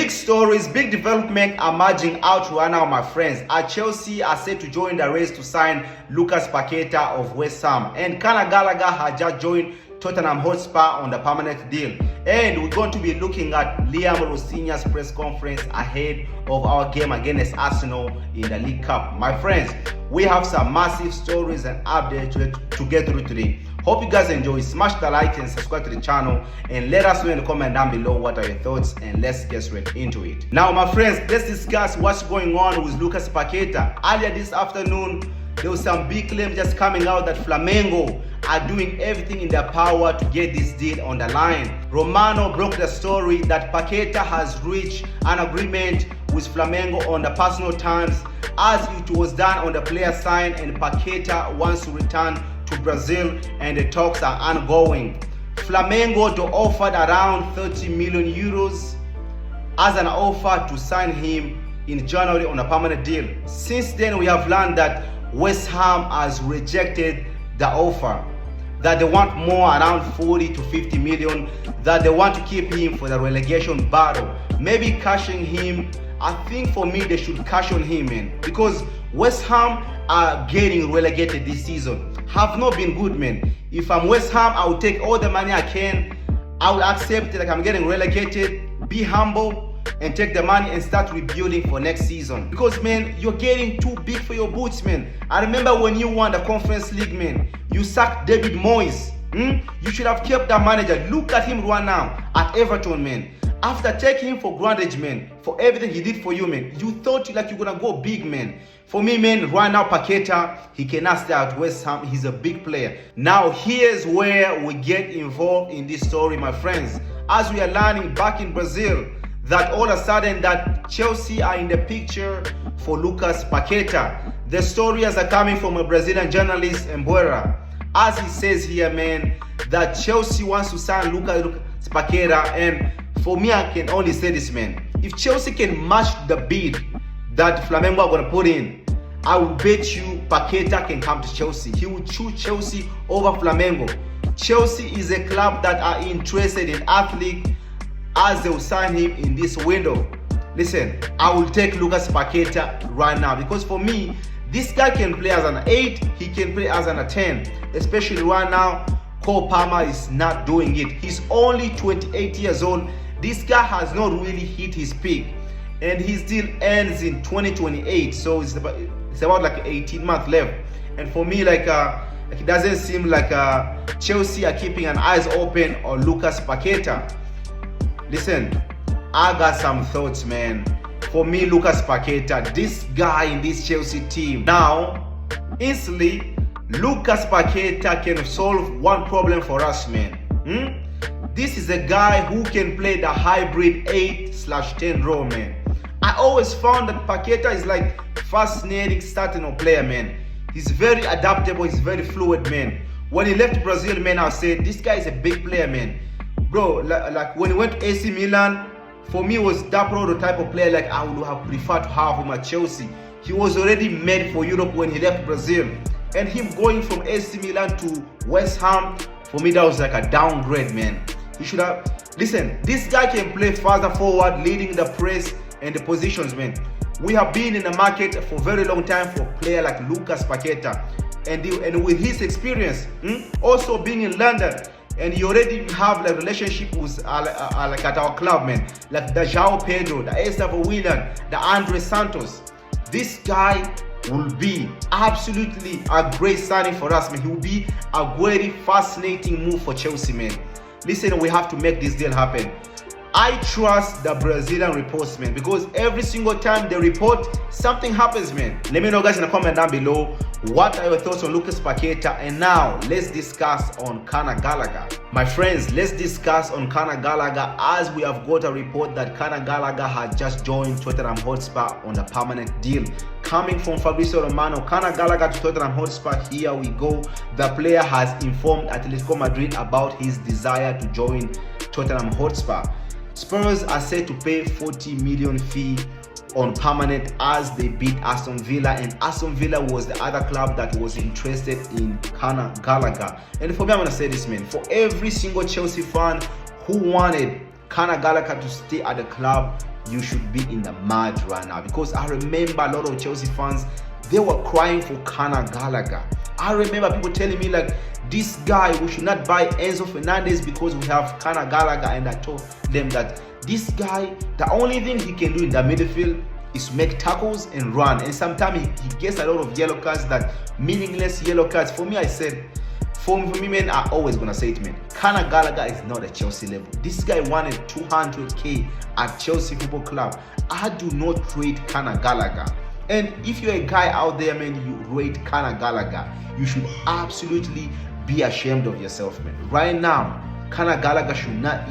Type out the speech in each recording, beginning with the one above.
Big stories, big development emerging out right now, my friends. At Chelsea are set to join the race to sign Lucas Paqueta of West Ham, and Conor Gallagher has just joined Tottenham Hotspur on the permanent deal. And we're going to be looking at Liam Rossinia's press conference ahead of our game against Arsenal in the League Cup. My friends, we have some massive stories and updates to get through today. Hope you guys enjoy. Smash the like and subscribe to the channel, and let us know in the comment down below what are your thoughts, and let's get straight into it. Now, my friends, let's discuss what's going on with Lucas Paqueta. Earlier this afternoon, there was some big claim just coming out that Flamengo are doing everything in their power to get this deal on the line. Romano broke the story that Paqueta has reached an agreement with Flamengo on the personal terms, as it was done on the player sign, and Paqueta wants to return to Brazil and the talks are ongoing. Flamengo offered around 30 million euros as an offer to sign him in January on a permanent deal. Since then, we have learned that West Ham has rejected the offer, that they want more, around 40 to 50 million, that they want to keep him for the relegation battle, maybe cashing him. I think for me they should cash on him, man, because West Ham are getting relegated this season. Have not been good, man. If I'm West Ham, I will take all the money I can. I will accept it, like I'm getting relegated, be humble, and take the money and start rebuilding for next season. Because, man, you're getting too big for your boots, man. I remember when you won the Conference League, man, you sacked David Moyes. You should have kept that manager. Look at him right now at Everton, man. After taking him for granted, man, for everything he did for you, man, you thought like you're gonna go big, man. For me, man, right now, Paqueta, he cannot stay at West Ham. He's a big player. Now, here's where we get involved in this story, my friends. As we are learning back in Brazil, that all of a sudden that Chelsea are in the picture for Lucas Paqueta. The stories are coming from a Brazilian journalist, Embuera. As he says here, man, that Chelsea wants to sign Lucas Paqueta, and for me, I can only say this, man. If Chelsea can match the bid that Flamengo are going to put in, I will bet you Paqueta can come to Chelsea. He will choose Chelsea over Flamengo. Chelsea is a club that are interested in athlete, as they will sign him in this window. Listen, I will take Lucas Paqueta right now, because for me, this guy can play as an 8, he can play as an 10, especially right now. Cole Palmer is not doing it. He's only 28 years old. This guy has not really hit his peak, and he still ends in 2028. So it's about like 18 months left. And for me, like it doesn't seem like Chelsea are keeping an eyes open on Lucas Paqueta. Listen, I got some thoughts, man. For me, Lucas Paqueta, this guy in this Chelsea team, now instantly, Lucas Paqueta can solve one problem for us, man. This is a guy who can play the hybrid 8/10 role, man. I always found that Paqueta is like fascinating starting a player, man. He's very adaptable, he's very fluid, man. When he left Brazil, man, I said, this guy is a big player, man. Bro, like when he went to AC Milan, for me was that prototype of player like I would have preferred to have him at Chelsea. He was already made for Europe when he left Brazil. And him going from AC Milan to West Ham, for me that was like a downgrade, man. He should have, listen, this guy can play further forward, leading the press and the positions, man. We have been in the market for a very long time for a player like Lucas Paqueta. And with his experience, also being in London, and you already have like relationship with like at our club, man, like the João Pedro, the Estevão Willian, the Andre Santos. This guy will be absolutely a great signing for us, man. He will be a very fascinating move for Chelsea, man. Listen, we have to make this deal happen. I trust the Brazilian reports, man, because every single time they report, something happens, man. Let me know, guys, in the comment down below, what are your thoughts on Lucas Paqueta? And now, let's discuss on Conor Gallagher. My friends, let's discuss on Conor Gallagher, as we have got a report that Conor Gallagher has just joined Tottenham Hotspur on a permanent deal. Coming from Fabrizio Romano, Conor Gallagher to Tottenham Hotspur, here we go. The player has informed Atletico Madrid about his desire to join Tottenham Hotspur. Spurs are set to pay 40 million fee on permanent as they beat Aston Villa, and Aston Villa was the other club that was interested in Conor Gallagher. And for me, I'm gonna say this, man, for every single Chelsea fan who wanted Conor Gallagher to stay at the club, you should be in the mud right now, because I remember a lot of Chelsea fans, they were crying for Conor Gallagher. I remember people telling me like, this guy, we should not buy Enzo Fernandez because we have Conor Gallagher, and I told them that this guy, the only thing he can do in the midfield is make tackles and run, and sometimes he gets a lot of yellow cards, that meaningless yellow cards. For me, I said, for me, man, I always gonna say it, man, Conor Gallagher is not at Chelsea level. This guy wanted 200k at Chelsea Football Club. I do not rate Conor Gallagher. And if you're a guy out there, man, you rate Conor Gallagher, you should absolutely be ashamed of yourself, man. Right now, Conor Gallagher should never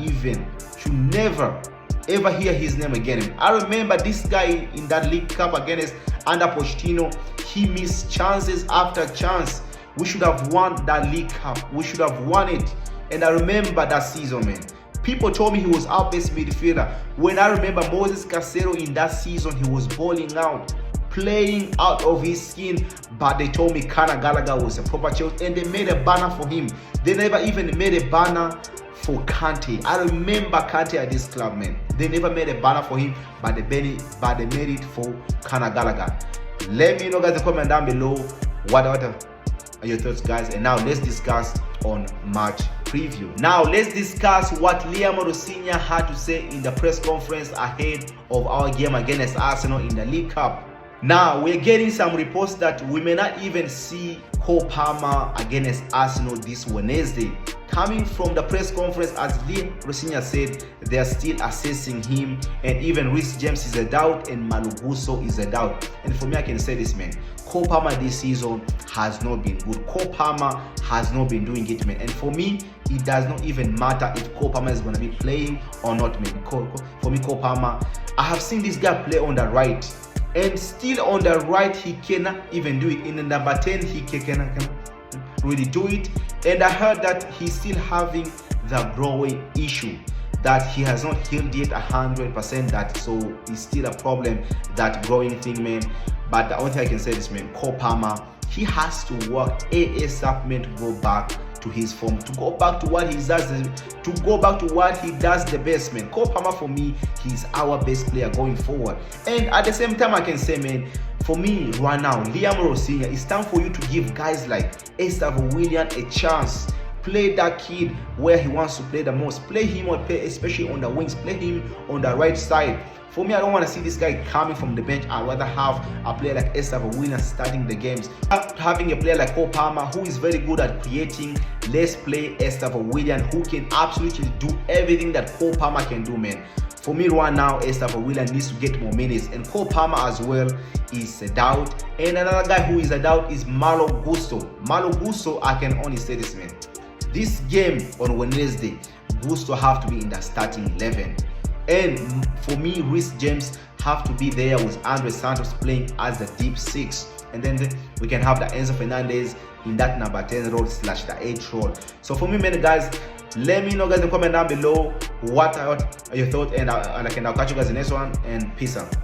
ever hear his name again. I remember this guy in that League Cup against under Pochettino, he missed chances after chance. We should have won that League Cup. We should have won it. And I remember that season, man. People told me he was our best midfielder. When I remember Moses Caicedo in that season, he was balling out, playing out of his skin, but they told me Conor Gallagher was a proper Chelsea, and they made a banner for him. They never even made a banner for Kante. I remember Kante at this club, man. They never made a banner for him, but they made it for Conor Gallagher. Let me know, guys, in the comment down below what are your thoughts, guys. And now let's discuss on match preview. Now let's discuss what Liam Rosinya had to say in the press conference ahead of our game against Arsenal in the League Cup. Now we're getting some reports that we may not even see Cole Palmer against Arsenal this Wednesday. Coming from the press conference, as Liam Rosinya said, they are still assessing him, and even Reece James is a doubt and Malo Gusto is a doubt. And for me, I can say this, man, Cole Palmer this season has not been good. Cole Palmer has not been doing it, man. And for me, it does not even matter if Cole Palmer is going to be playing or not, man. For me, Cole Palmer, I have seen this guy play on the right, and still on the right, he cannot even do it. In the number 10, he cannot really do it. And I heard that he's still having the growing issue, that he has not healed yet 100%, that so it's still a problem, that growing thing, man. But the only thing I can say is, man, Cole Palmer, he has to work ASAP, man, to go back to his form, to go back to what he does, the best, man. Cole Palmer, for me, he's our best player going forward. And at the same time, I can say, man, for me right now, Liam Rosinya, it's time for you to give guys like Estevao Willian a chance. Play that kid where he wants to play the most. Play him especially on the wings. Play him on the right side. For me, I don't want to see this guy coming from the bench. I'd rather have a player like Estevao Willian starting the games. Having a player like Cole Palmer, who is very good at creating, let's play Estevao Willian, who can absolutely do everything that Cole Palmer can do, man. For me right now, Estevao Willian needs to get more minutes, and Cole Palmer as well is a doubt. And another guy who is a doubt is Malo Gusto. Malo Gusto, I can only say this, man. This game on Wednesday, Gusto have to be in the starting 11. And for me, Reece James have to be there with Andre Santos playing as the deep 6. And then we can have the Enzo Fernandez in that number 10 role / the 8 role. So for me, many guys, let me know, guys, in the comment down below what are your thoughts, and I'll catch you guys in the next one, and peace out.